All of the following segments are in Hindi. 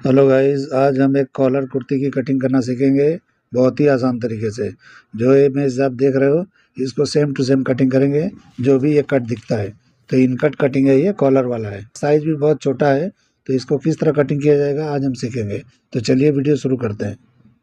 हेलो गाइस, आज हम एक कॉलर कुर्ती की कटिंग करना सीखेंगे बहुत ही आसान तरीके से। जो इमेज आप देख रहे हो इसको सेम टू सेम कटिंग करेंगे। जो भी ये कट दिखता है तो इन कट कटिंग है, ये कॉलर वाला है। साइज भी बहुत छोटा है तो इसको किस तरह कटिंग किया जाएगा आज हम सीखेंगे। तो चलिए वीडियो शुरू करते हैं।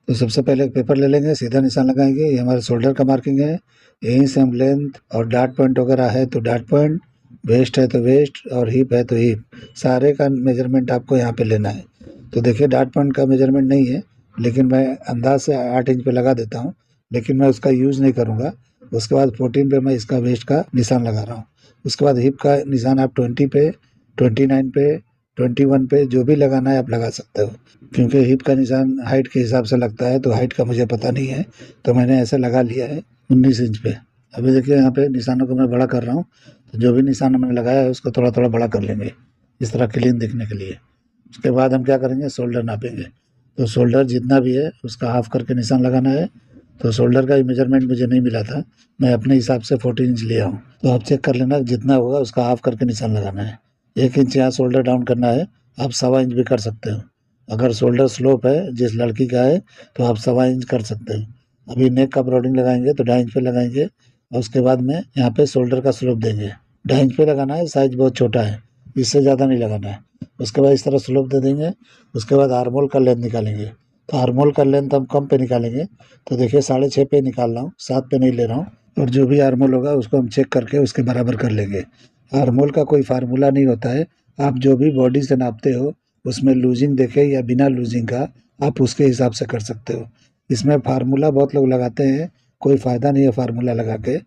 तो सबसे पहले एक पेपर ले लेंगे, सीधा निशान लगाएंगे। ये हमारे शोल्डर का मार्किंग है। यहीं से हम लेंथ और डार्ट पॉइंट वगैरह है तो डार्ट पॉइंट, वेस्ट है तो वेस्ट और हिप है तो हिप, सारे का मेजरमेंट आपको यहाँ पे लेना है। तो देखिए डार्ट पॉइंट का मेजरमेंट नहीं है, लेकिन मैं अंदाज से 8 इंच पे लगा देता हूँ, लेकिन मैं उसका यूज़ नहीं करूँगा। उसके बाद 14 पे मैं इसका वेस्ट का निशान लगा रहा हूँ। उसके बाद हिप का निशान आप 20 पे, 29 पे, 21 पे जो भी लगाना है आप लगा सकते हो। क्योंकि हिप का निशान हाइट के हिसाब से लगता है तो हाइट का मुझे पता नहीं है, तो मैंने ऐसे लगा लिया है 19 इंच पे। अभी देखिए यहाँ पे निशानों को मैं बड़ा कर रहा हूँ, तो जो भी निशान मैंने लगाया है उसको थोड़ा थोड़ा बड़ा कर लेंगे इस तरह क्लीन दिखने के लिए। उसके बाद हम क्या करेंगे, शोल्डर नापेंगे। तो शोल्डर जितना भी है उसका हाफ करके निशान लगाना है। तो शोल्डर का मेजरमेंट मुझे नहीं मिला था, मैं अपने हिसाब से 14 इंच लिया हूँ। तो आप चेक कर लेना, जितना होगा उसका हाफ करके निशान लगाना है। 1 इंच यहाँ शोल्डर डाउन करना है, आप 1.25 इंच भी कर सकते हो। अगर शोल्डर स्लोप है जिस लड़की का है तो आप 1.25 इंच कर सकते हो। अभी नेक का ब्रॉडिंग लगाएंगे तो 2.5 इंच पे लगाएंगे, और उसके बाद में यहाँ पे शोल्डर का स्लोप देंगे। 2.5 इंच पे लगाना है, साइज बहुत छोटा है, इससे ज़्यादा नहीं लगाना है। उसके बाद इस तरह स्लोप दे देंगे। उसके बाद आर्मोल का लेंथ निकालेंगे। तो आर्मोल का लेंथ हम कम पे निकालेंगे। तो देखिए 6.5 पे निकाल रहा हूँ, 7 पे नहीं ले रहा हूँ। और जो भी आर्मोल होगा उसको हम चेक करके उसके बराबर कर लेंगे। आर्मोल का कोई फार्मूला नहीं होता है, आप जो भी बॉडी से नापते हो उसमें लूजिंग देखे या बिना लूजिंग का आप उसके हिसाब से कर सकते हो। इसमें फार्मूला बहुत लोग लगाते हैं, कोई फ़ायदा नहीं है फार्मूला लगा के,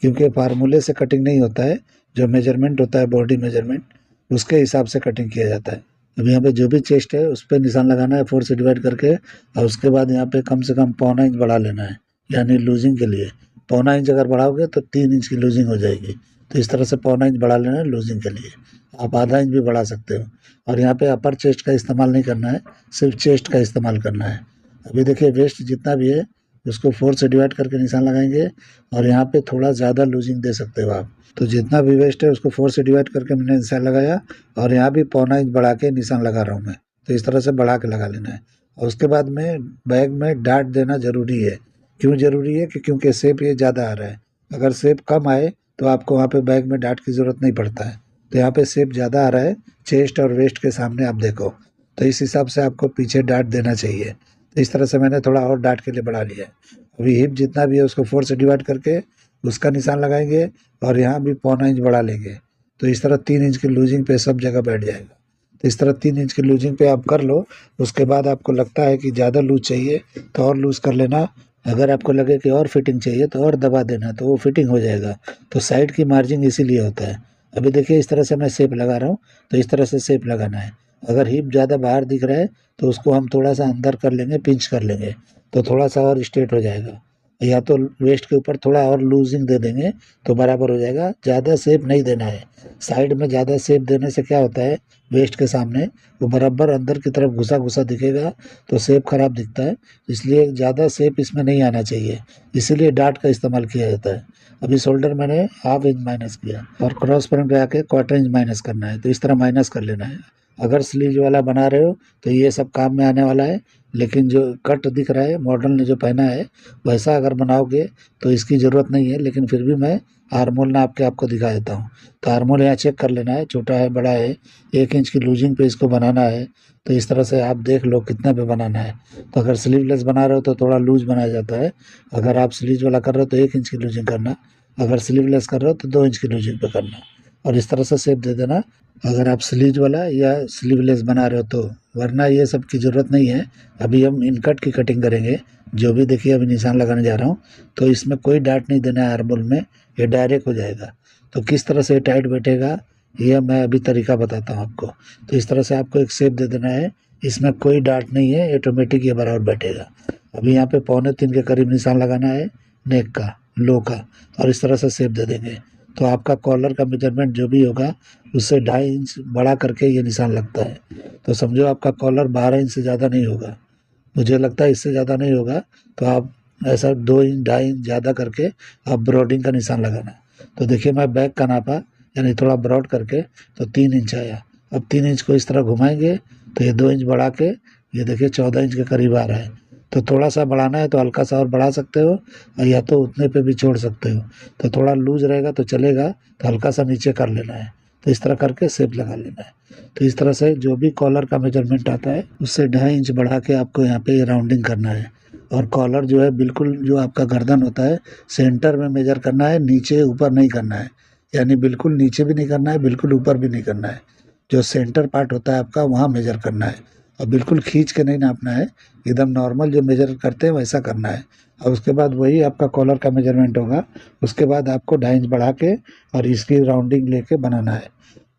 क्योंकि फार्मूले से कटिंग नहीं होता है। जो मेजरमेंट होता है बॉडी मेजरमेंट, उसके हिसाब से कटिंग किया जाता है। अब यहाँ पे जो भी चेस्ट है उस पर निशान लगाना है 4 से डिवाइड करके, और उसके बाद यहाँ पे कम से कम 0.25 इंच बढ़ा लेना है, यानी लूजिंग के लिए। 0.25 इंच अगर बढ़ाओगे तो 3 इंच की लूजिंग हो जाएगी। तो इस तरह से 0.25 इंच बढ़ा लेना है लूजिंग के लिए। आप आधा इंच भी बढ़ा सकते हो। और यहाँ पे अपर चेस्ट का इस्तेमाल नहीं करना है, सिर्फ चेस्ट का इस्तेमाल करना है। अभी देखिए वेस्ट जितना भी है उसको 4 से डिवाइड करके निशान लगाएंगे, और यहाँ पे थोड़ा ज़्यादा लूजिंग दे सकते हो आप। तो जितना भी वेस्ट है उसको 4 से डिवाइड करके मैंने निशान लगाया, और यहाँ भी 0.25 इंच बढ़ा के निशान लगा रहा हूँ मैं। तो इस तरह से बढ़ा के लगा लेना है। और उसके बाद में बैग में डाट देना ज़रूरी है। क्यों ज़रूरी है कि क्योंकि शेप ये ज़्यादा आ रहा है। अगर शेप कम आए तो आपको वहाँ पे बैग में डाट की ज़रूरत नहीं पड़ता है। तो यहाँ पे शेप ज़्यादा आ रहा है चेस्ट और वेस्ट के सामने, आप देखो। तो इस हिसाब से आपको पीछे डाट देना चाहिए। तो इस तरह से मैंने थोड़ा और डाट के लिए बढ़ा लिया है। अभी हिप जितना भी है उसको 4 से डिवाइड करके उसका निशान लगाएंगे, और यहाँ भी 0.25 इंच बढ़ा लेंगे। तो इस तरह 3 इंच की लूजिंग पे सब जगह बैठ जाएगा। तो इस तरह 3 इंच की लूजिंग पे आप कर लो। उसके बाद आपको लगता है कि ज़्यादा लूज चाहिए तो और लूज़ कर लेना। अगर आपको लगे कि और फिटिंग चाहिए तो और दबा देना, तो वो फिटिंग हो जाएगा। तो साइड की मार्जिन इसीलिए होता है। अभी देखिए इस तरह से मैं शेप लगा रहा हूँ, तो इस तरह से शेप लगाना है। अगर हिप ज़्यादा बाहर दिख रहा है तो उसको हम थोड़ा सा अंदर कर लेंगे, पिंच कर लेंगे, तो थोड़ा सा और स्ट्रेट हो जाएगा। या तो वेस्ट के ऊपर थोड़ा और लूजिंग दे देंगे तो बराबर हो जाएगा। ज़्यादा शेप नहीं देना है। साइड में ज़्यादा शेप देने से क्या होता है, वेस्ट के सामने वो बराबर अंदर की तरफ घुसा घुसा दिखेगा, तो शेप खराब दिखता है। इसलिए ज़्यादा शेप इसमें नहीं आना चाहिए, इसीलिए डाट का इस्तेमाल किया जाता है। अभी शोल्डर मैंने 1/2 इंच माइनस किया, और क्रॉस पॉइंट पे आके 1/4 इंच माइनस करना है। तो इस तरह माइनस कर लेना है। अगर स्लीव वाला बना रहे हो तो ये सब काम में आने वाला है, लेकिन जो कट दिख रहा है मॉडल ने जो पहना है वैसा अगर बनाओगे तो इसकी ज़रूरत नहीं है। लेकिन फिर भी मैं आर्मोल नाप के आपको दिखा देता हूँ। तो आर्मोल यहाँ चेक कर लेना है, छोटा है बड़ा है। 1 इंच की लूजिंग पे इसको बनाना है। तो इस तरह से आप देख लो कितना पे बनाना है। तो अगर स्लीवलेस बना रहे हो तो थोड़ा लूज बनाया जाता है। अगर आप स्लीव वाला कर रहे हो तो 1 इंच की लूजिंग करना, अगर स्लीवलेस कर रहे हो तो 2 इंच की लूजिंग पे करना, और इस तरह से शेप दे देना अगर आप स्लीव वाला या स्लीवलेस बना रहे हो तो। वरना ये सब की ज़रूरत नहीं है। अभी हम इन कट की कटिंग करेंगे। जो भी देखिए अभी निशान लगाने जा रहा हूँ, तो इसमें कोई डाट नहीं देना है आर्मोल में, ये डायरेक्ट हो जाएगा। तो किस तरह से टाइट बैठेगा ये मैं अभी तरीका बताता हूँ आपको। तो इस तरह से आपको एक शेप दे देना है, इसमें कोई डाट नहीं है, ऑटोमेटिक ये बराबर बैठेगा। अभी यहाँ पे 2.25 के करीब निशान लगाना है नेक का, लो का, और इस तरह से शेप दे देंगे। तो आपका कॉलर का मेजरमेंट जो भी होगा उससे 2.5 इंच बड़ा करके ये निशान लगता है। तो समझो आपका कॉलर 12 इंच से ज़्यादा नहीं होगा, मुझे लगता है इससे ज़्यादा नहीं होगा। तो आप ऐसा 2 इंच 2.5 इंच ज़्यादा करके आप ब्रॉडिंग का निशान लगाना। तो देखिए मैं बैक का नापा, यानी थोड़ा ब्रॉड करके, तो 3 इंच आया। अब 3 इंच को इस तरह घुमाएंगे तो ये 2 इंच बढ़ा के ये देखिए 14 इंच के करीब आ रहा है। तो थोड़ा सा बढ़ाना है तो हल्का सा और बढ़ा सकते हो, और या तो उतने पे भी छोड़ सकते हो। तो थोड़ा लूज रहेगा तो चलेगा, तो हल्का सा नीचे कर लेना है। तो इस तरह करके शेप लगा लेना है। तो इस तरह से जो भी कॉलर का मेजरमेंट आता है उससे 2.5 इंच बढ़ा के आपको यहाँ पे राउंडिंग करना है। और कॉलर जो है बिल्कुल जो आपका गर्दन होता है सेंटर में मेजर करना है, नीचे ऊपर नहीं करना है। यानी बिल्कुल नीचे भी नहीं करना है, बिल्कुल ऊपर भी नहीं करना है। जो सेंटर पार्ट होता है आपका वहाँ मेजर करना है, और बिल्कुल खींच के नहीं नापना है। एकदम नॉर्मल जो मेजर करते हैं वैसा करना है। और उसके बाद वही आपका कॉलर का मेजरमेंट होगा। उसके बाद आपको 2.5 इंच बढ़ा के और इसकी राउंडिंग लेके बनाना है।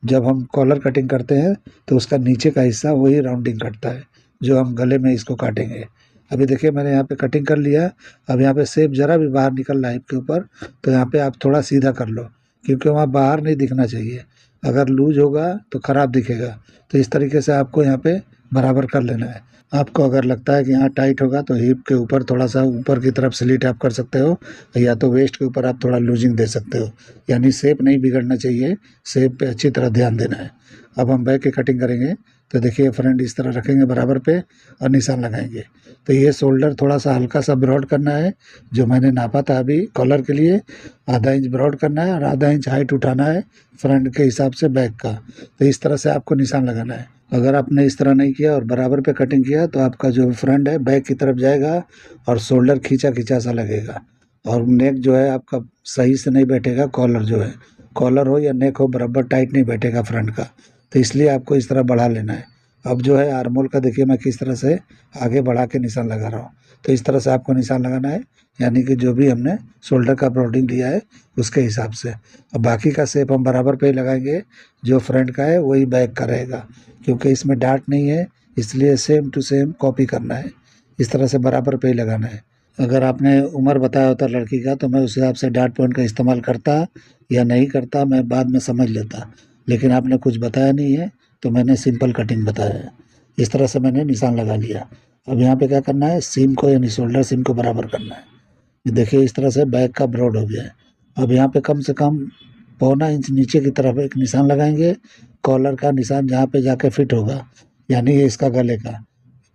जब हम कॉलर कटिंग करते हैं तो उसका नीचे का हिस्सा वही राउंडिंग कटता है जो हम गले में इसको काटेंगे। अभी देखिए मैंने यहाँ पे कटिंग कर लिया। अब यहाँ पे शेप ज़रा भी बाहर निकल रहा है के ऊपर, तो यहाँ पे आप थोड़ा सीधा कर लो, क्योंकि वहाँ बाहर नहीं दिखना चाहिए। अगर लूज होगा तो ख़राब दिखेगा। तो इस तरीके से आपको यहाँ पे बराबर कर लेना है। आपको अगर लगता है कि यहाँ टाइट होगा तो हिप के ऊपर थोड़ा सा ऊपर की तरफ स्लिट आप कर सकते हो, या तो वेस्ट के ऊपर आप थोड़ा लूजिंग दे सकते हो। यानी शेप नहीं बिगड़ना चाहिए, शेप पे अच्छी तरह ध्यान देना है। अब हम बैक की कटिंग करेंगे। तो देखिए फ्रंट इस तरह रखेंगे बराबर पे और निशान लगाएंगे। तो ये शोल्डर थोड़ा सा हल्का सा ब्रॉड करना है, जो मैंने नापा था अभी कॉलर के लिए। आधा इंच ब्रॉड करना है और आधा इंच हाइट उठाना है फ्रंट के हिसाब से बैक का। तो इस तरह से आपको निशान लगाना है। अगर आपने इस तरह नहीं किया और बराबर पे कटिंग किया तो आपका जो फ्रंट है बैक की तरफ जाएगा और शोल्डर खींचा खींचा सा लगेगा, और नेक जो है आपका सही से नहीं बैठेगा। कॉलर जो है, कॉलर हो या नेक हो, बराबर टाइट नहीं बैठेगा फ्रंट का। तो इसलिए आपको इस तरह बढ़ा लेना है। अब जो है आर्म होल का देखिए मैं किस तरह से आगे बढ़ा के निशान लगा रहा हूँ। तो इस तरह से आपको निशान लगाना है, यानी कि जो भी हमने शोल्डर का ब्रॉडिंग लिया है उसके हिसाब से। अब बाकी का शेप हम बराबर पे ही लगाएंगे। जो फ्रंट का है वही बैक का रहेगा, क्योंकि इसमें डार्ट नहीं है, इसलिए सेम टू सेम कॉपी करना है। इस तरह से बराबर पे ही लगाना है। अगर आपने उम्र बताया होता लड़की का तो मैं उस हिसाब से डार्ट पॉइंट का इस्तेमाल करता या नहीं करता, मैं बाद में समझ लेता। लेकिन आपने कुछ बताया नहीं है तो मैंने सिंपल कटिंग बताया है। इस तरह से मैंने निशान लगा लिया। अब यहाँ पे क्या करना है, सीम को यानी शोल्डर सीम को बराबर करना है। ये देखिए इस तरह से बैक का ब्रॉड हो गया है। अब यहाँ पे कम से कम 1.25 इंच नीचे की तरफ एक निशान लगाएंगे। कॉलर का निशान जहाँ पे जाके फिट होगा, यानी ये इसका गले का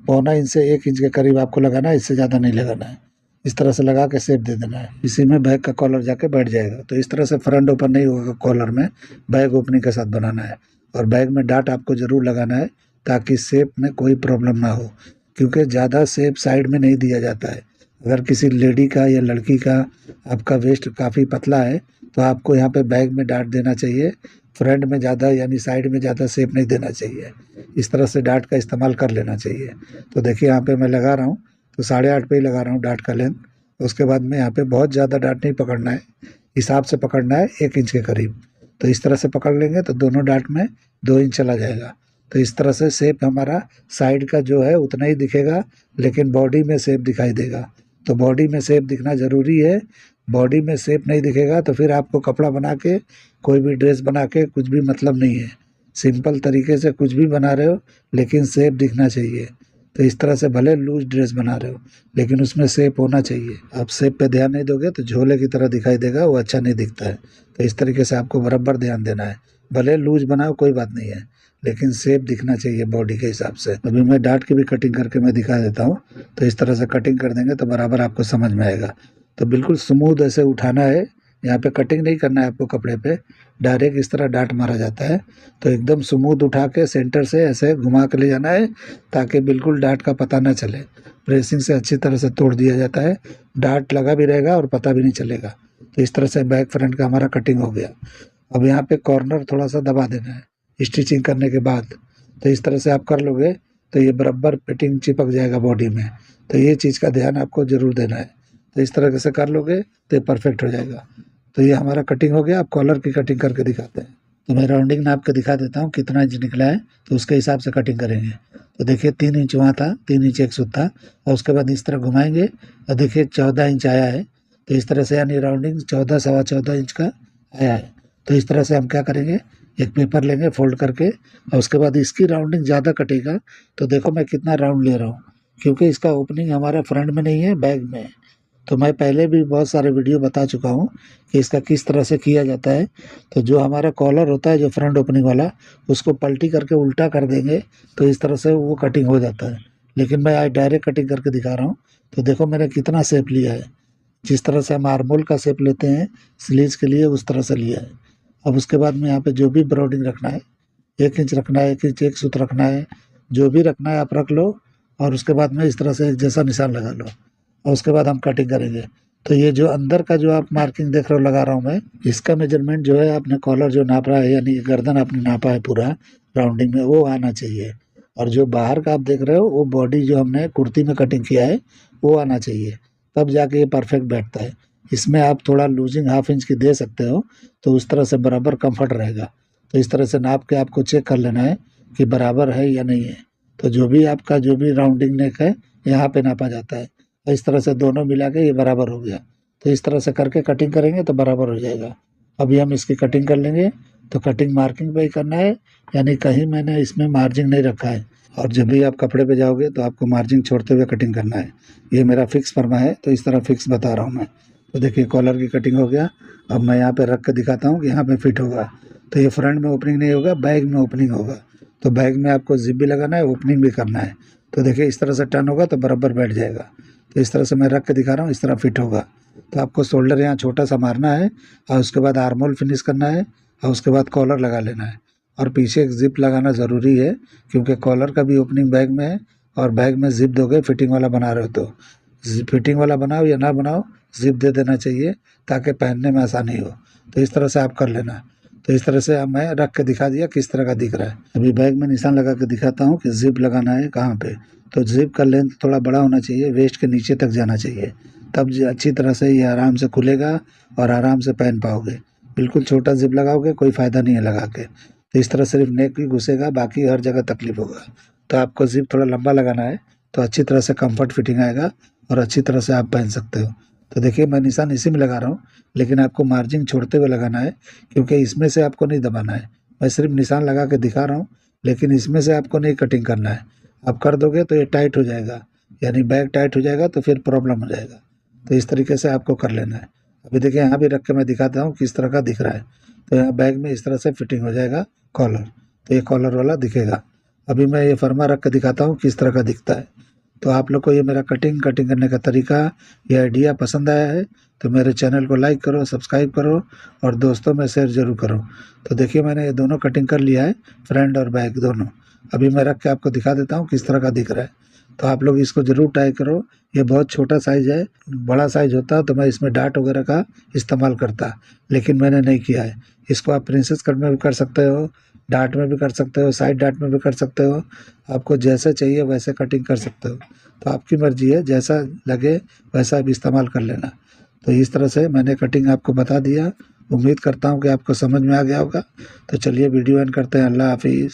1.25 इंच से 1 इंच के करीब आपको लगाना है, इससे ज़्यादा नहीं लगाना है। इस तरह से लगा के शेप दे देना है। इसी में बैक का कॉलर जाके बैठ जाएगा। तो इस तरह से फ्रंट ओपन नहीं होगा कॉलर में, बैक ओपनिंग के साथ बनाना है। और बैक में डाट आपको ज़रूर लगाना है ताकि शेप में कोई प्रॉब्लम ना हो, क्योंकि ज़्यादा शेप साइड में नहीं दिया जाता है। अगर किसी लेडी का या लड़की का आपका वेस्ट काफ़ी पतला है तो आपको यहाँ पे बैक में डाट देना चाहिए। फ्रंट में ज़्यादा यानी साइड में ज़्यादा शेप नहीं देना चाहिए। इस तरह से डाट का इस्तेमाल कर लेना चाहिए। तो देखिए यहाँ पे मैं लगा रहा हूँ तो 8.5 पे ही लगा रहा हूँ डाट का लेंथ। उसके बाद में यहाँ पे बहुत ज़्यादा डाट नहीं पकड़ना है, हिसाब से पकड़ना है 1 इंच के करीब। तो इस तरह से पकड़ लेंगे तो दोनों डाट में 2 इंच चला जाएगा। तो इस तरह से शेप हमारा साइड का जो है उतना ही दिखेगा, लेकिन बॉडी में शेप दिखाई देगा। तो बॉडी में शेप दिखना ज़रूरी है। बॉडी में शेप नहीं दिखेगा तो फिर आपको कपड़ा बना के कोई भी ड्रेस बना के कुछ भी मतलब नहीं है। सिंपल तरीके से कुछ भी बना रहे हो लेकिन शेप दिखना चाहिए। तो इस तरह से भले लूज ड्रेस बना रहे हो लेकिन उसमें शेप होना चाहिए। आप शेप पे ध्यान नहीं दोगे तो झोले की तरह दिखाई देगा, वो अच्छा नहीं दिखता है। तो इस तरीके से आपको बराबर ध्यान देना है। भले लूज बनाओ कोई बात नहीं है, लेकिन शेप दिखना चाहिए बॉडी के हिसाब से। अभी मैं डाट की भी कटिंग करके मैं दिखा देता हूँ। तो इस तरह से कटिंग कर देंगे तो बराबर आपको समझ में आएगा। तो बिल्कुल स्मूथ ऐसे उठाना है। यहाँ पे कटिंग नहीं करना है आपको कपड़े पे, डायरेक्ट इस तरह डाट मारा जाता है। तो एकदम स्मूथ उठा के सेंटर से ऐसे घुमा के ले जाना है ताकि बिल्कुल डाट का पता ना चले। प्रेसिंग से अच्छी तरह से तोड़ दिया जाता है, डाट लगा भी रहेगा और पता भी नहीं चलेगा। तो इस तरह से बैक फ्रंट का हमारा कटिंग हो गया। अब यहाँ पे कॉर्नर थोड़ा सा दबा देना है स्टिचिंग करने के बाद। तो इस तरह से आप कर लोगे तो ये बराबर फिटिंग चिपक जाएगा बॉडी में। तो ये चीज़ का ध्यान आपको ज़रूर देना है। तो इस तरह से कर लोगे तो ये परफेक्ट हो जाएगा। तो ये हमारा कटिंग हो गया। आप कॉलर की कटिंग करके दिखाते हैं। तो मैं राउंडिंग नाप के दिखा देता हूँ कितना इंच निकला है, तो उसके हिसाब से कटिंग करेंगे। तो देखिए 3 इंच वहाँ था, 3 इंच एक सूत था, और उसके बाद इस तरह घुमाएंगे और देखिए 14 इंच आया है। तो इस तरह से यानी राउंडिंग 14 सवा 14 इंच का आया है। तो इस तरह से हम क्या करेंगे, एक पेपर लेंगे फोल्ड करके, और उसके बाद इसकी राउंडिंग ज़्यादा कटेगा। तो देखो मैं कितना राउंड ले रहा हूँ, क्योंकि इसका ओपनिंग हमारा फ्रंट में नहीं है, बैक में है। तो मैं पहले भी बहुत सारे वीडियो बता चुका हूँ कि इसका किस तरह से किया जाता है। तो जो हमारा कॉलर होता है जो फ्रंट ओपनिंग वाला, उसको पलटी करके उल्टा कर देंगे तो इस तरह से वो कटिंग हो जाता है। लेकिन मैं आज डायरेक्ट कटिंग करके दिखा रहा हूँ। तो देखो मैंने कितना शेप लिया है, जिस तरह से हम आर्मोल का शेप लेते हैं स्लीव्स के लिए उस तरह से लिया है। अब उसके बाद में यहाँ पे जो भी ब्रॉडिंग रखना है, 1 इंच रखना है, 1 इंच 1 सूत रखना है, जो भी रखना है आप रख लो। और उसके बाद में इस तरह से एक जैसा निशान लगा लो और उसके बाद हम कटिंग करेंगे। तो ये जो अंदर का जो आप मार्किंग देख रहे हो लगा रहा हूँ मैं, इसका मेजरमेंट जो है आपने कॉलर जो नाप रहा है यानी गर्दन आपने नापा है पूरा राउंडिंग में, वो आना चाहिए। और जो बाहर का आप देख रहे हो वो बॉडी जो हमने कुर्ती में कटिंग किया है वो आना चाहिए, तब जाके ये परफेक्ट बैठता है। इसमें आप थोड़ा लूजिंग 1/2 इंच की दे सकते हो तो उस तरह से बराबर कंफर्ट रहेगा। तो इस तरह से नाप के आपको चेक कर लेना है कि बराबर है या नहीं है। तो जो भी आपका जो भी राउंडिंग नेक है यहाँ पे नापा जाता है। तो इस तरह से दोनों मिला के ये बराबर हो गया। तो इस तरह से करके कटिंग करेंगे तो बराबर हो जाएगा। अभी हम इसकी कटिंग कर लेंगे। तो कटिंग मार्किंग पे ही करना है, यानी कहीं मैंने इसमें मार्जिन नहीं रखा है। और जब भी आप कपड़े पे जाओगे तो आपको मार्जिन छोड़ते हुए कटिंग करना है। ये मेरा फिक्स फरमा है तो इस तरह फिक्स बता रहा हूँ मैं। तो देखिए कॉलर की कटिंग हो गया। अब मैं यहाँ पे रख के दिखाता हूँ कि यहाँ पे फिट होगा। तो ये फ्रंट में ओपनिंग नहीं होगा, बैक में ओपनिंग होगा। तो बैक में आपको जिप भी लगाना है, ओपनिंग भी करना है। तो देखिए इस तरह से टर्न होगा तो बराबर बैठ जाएगा। तो इस तरह से मैं रख के दिखा रहा हूँ, इस तरह फिट होगा। तो आपको शोल्डर यहाँ छोटा सा मारना है और उसके बाद आर्मोल फिनिश करना है और उसके बाद कॉलर लगा लेना है। और पीछे एक जिप लगाना ज़रूरी है क्योंकि कॉलर का भी ओपनिंग बैग में है और बैग में जिप दोगे फिटिंग वाला बना रहे हो तो फिटिंग वाला बनाओ या ना बनाओ, जिप दे देना चाहिए ताकि पहनने में आसानी हो। तो इस तरह से आप कर लेना। तो इस तरह से अब मैं रख के दिखा दिया किस तरह का दिख रहा है। अभी बैग में निशान लगा के दिखाता हूँ कि जिप लगाना है कहाँ पे। तो जिप का लेंथ थोड़ा बड़ा होना चाहिए, वेस्ट के नीचे तक जाना चाहिए, तब अच्छी तरह से ये आराम से खुलेगा और आराम से पहन पाओगे। बिल्कुल छोटा जिप लगाओगे कोई फ़ायदा नहीं है लगा के। तो इस तरह सिर्फ नेक ही घुसेगा, बाकी हर जगह तकलीफ होगा। तो आपको जिप थोड़ा लंबा लगाना है तो अच्छी तरह से कंफर्ट फिटिंग आएगा और अच्छी तरह से आप पहन सकते हो। तो देखिए मैं निशान इसी में लगा रहा हूँ, लेकिन आपको मार्जिन छोड़ते हुए लगाना है क्योंकि इसमें से आपको नहीं दबाना है। मैं सिर्फ निशान लगा के दिखा रहा हूँ, लेकिन इसमें से आपको नहीं कटिंग करना है। आप कर दोगे तो ये टाइट हो जाएगा, यानी बैग टाइट हो जाएगा तो फिर प्रॉब्लम हो जाएगा। तो इस तरीके से आपको कर लेना है। अभी देखिए यहाँ भी रख के मैं दिखाता हूँ किस तरह का दिख रहा है। तो यहाँ बैग में इस तरह से फिटिंग हो जाएगा कॉलर, तो ये कॉलर वाला दिखेगा। अभी मैं ये फर्मा रख के दिखाता हूँ किस तरह का दिखता है। तो आप लोग को ये मेरा कटिंग करने का तरीका, ये आइडिया पसंद आया है तो मेरे चैनल को लाइक करो, सब्सक्राइब करो और दोस्तों में शेयर ज़रूर करो। तो देखिए मैंने ये दोनों कटिंग कर लिया है, फ्रंट और बैक दोनों। अभी मैं रख के आपको दिखा देता हूँ किस तरह का दिख रहा है। तो आप लोग इसको ज़रूर ट्राई करो। ये बहुत छोटा साइज़ है, बड़ा साइज़ होता तो मैं इसमें डार्ट वगैरह का इस्तेमाल करता, लेकिन मैंने नहीं किया है। इसको आप प्रिंसेस कट में भी कर सकते हो, डार्ट में भी कर सकते हो, साइड डार्ट में भी कर सकते हो। आपको जैसे चाहिए वैसे कटिंग कर सकते हो। तो आपकी मर्ज़ी है, जैसा लगे वैसा आप इस्तेमाल कर लेना। तो इस तरह से मैंने कटिंग आपको बता दिया। उम्मीद करता हूँ कि आपको समझ में आ गया होगा। तो चलिए वीडियो एंड करते हैं। अल्लाह हाफिज़।